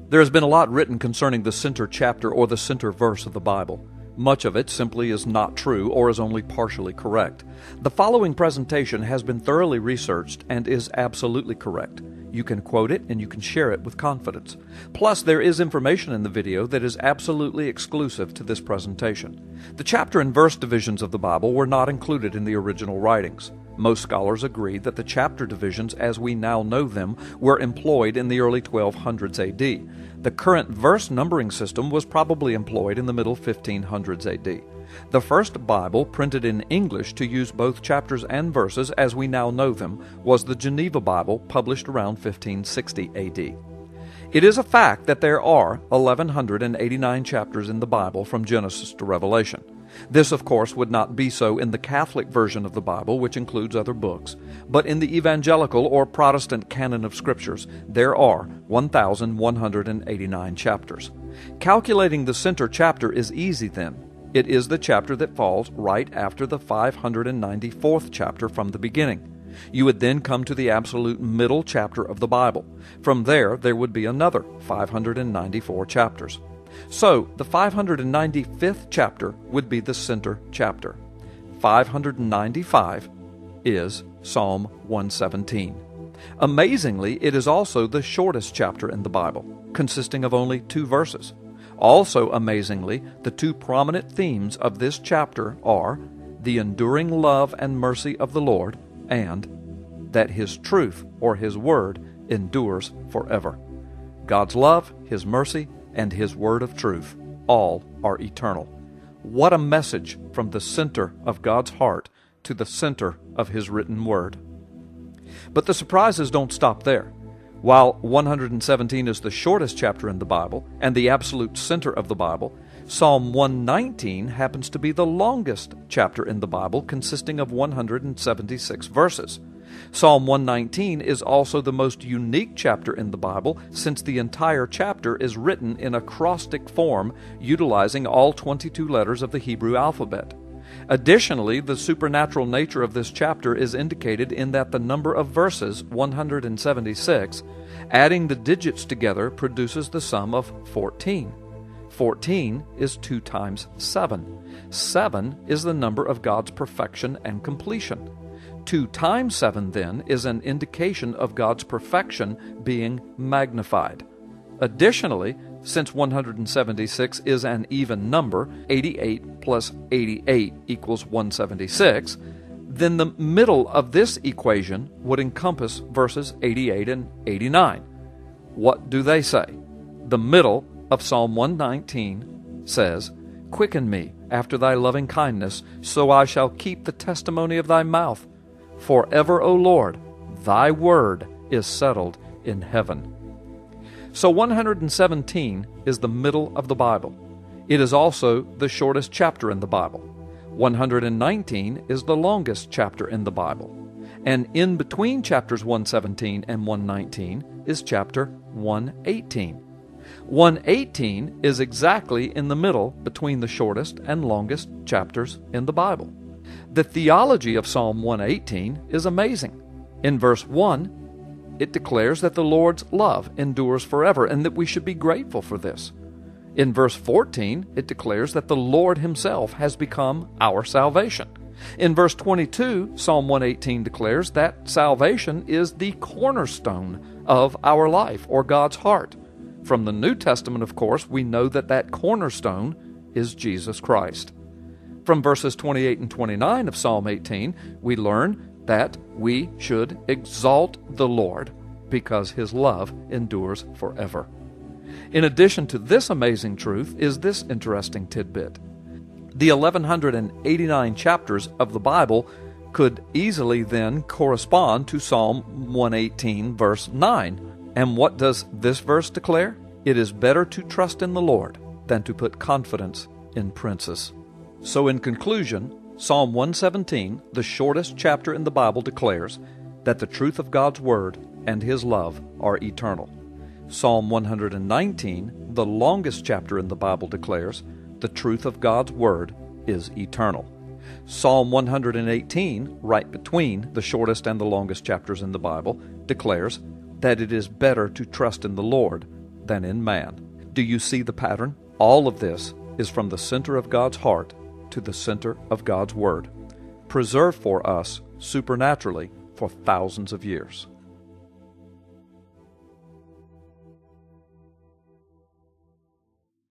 There has been a lot written concerning the center chapter or the center verse of the Bible. Much of it simply is not true or is only partially correct. The following presentation has been thoroughly researched and is absolutely correct. You can quote it and you can share it with confidence. Plus, there is information in the video that is absolutely exclusive to this presentation. The chapter and verse divisions of the Bible were not included in the original writings. Most scholars agree that the chapter divisions as we now know them were employed in the early 1200s AD. The current verse numbering system was probably employed in the middle 1500s AD. The first Bible printed in English to use both chapters and verses as we now know them was the Geneva Bible, published around 1560 AD. It is a fact that there are 1,189 chapters in the Bible from Genesis to Revelation. This, of course, would not be so in the Catholic version of the Bible, which includes other books, but in the evangelical or Protestant canon of Scriptures, there are 1,189 chapters. Calculating the center chapter is easy then. It is the chapter that falls right after the 594th chapter from the beginning. You would then come to the absolute middle chapter of the Bible. From there would be another 594 chapters. So, the 595th chapter would be the center chapter. 595 is Psalm 117. Amazingly, it is also the shortest chapter in the Bible, consisting of only 2 verses. Also amazingly, the 2 prominent themes of this chapter are the enduring love and mercy of the Lord and that His truth or His word endures forever. God's love, His mercy, and His word of truth, all are eternal. What a message from the center of God's heart to the center of His written word. But the surprises don't stop there. While 117 is the shortest chapter in the Bible and the absolute center of the Bible, Psalm 119 happens to be the longest chapter in the Bible, consisting of 176 verses. Psalm 119 is also the most unique chapter in the Bible, since the entire chapter is written in acrostic form, utilizing all 22 letters of the Hebrew alphabet. Additionally, the supernatural nature of this chapter is indicated in that the number of verses, 176, adding the digits together produces the sum of 14. 14 is 2 times 7. 7 is the number of God's perfection and completion. 2 times 7, then, is an indication of God's perfection being magnified. Additionally, since 176 is an even number, 88 plus 88 equals 176, then the middle of this equation would encompass verses 88 and 89. What do they say? The middle of Psalm 119 says, "Quicken me after thy loving kindness, so I shall keep the testimony of thy mouth. Forever, O Lord, thy word is settled in heaven." So 117 is the middle of the Bible. It is also the shortest chapter in the Bible. 119 is the longest chapter in the Bible. And in between chapters 117 and 119 is chapter 118. 118 is exactly in the middle between the shortest and longest chapters in the Bible. The theology of Psalm 118 is amazing. In verse 1, it declares that the Lord's love endures forever and that we should be grateful for this. In verse 14, it declares that the Lord Himself has become our salvation. In verse 22, Psalm 118 declares that salvation is the cornerstone of our life, or God's heart. From the New Testament, of course, we know that that cornerstone is Jesus Christ. From verses 28 and 29 of Psalm 18, we learn that we should exalt the Lord because His love endures forever. In addition to this amazing truth is this interesting tidbit. The 1,189 chapters of the Bible could easily then correspond to Psalm 118 verse 9. And what does this verse declare? It is better to trust in the Lord than to put confidence in princes. So in conclusion, Psalm 117, the shortest chapter in the Bible, declares that the truth of God's Word and His love are eternal. Psalm 119, the longest chapter in the Bible, declares the truth of God's Word is eternal. Psalm 118, right between the shortest and the longest chapters in the Bible, declares that it is better to trust in the Lord than in man. Do you see the pattern? All of this is from the center of God's heart to the center of God's Word, preserved for us supernaturally for thousands of years.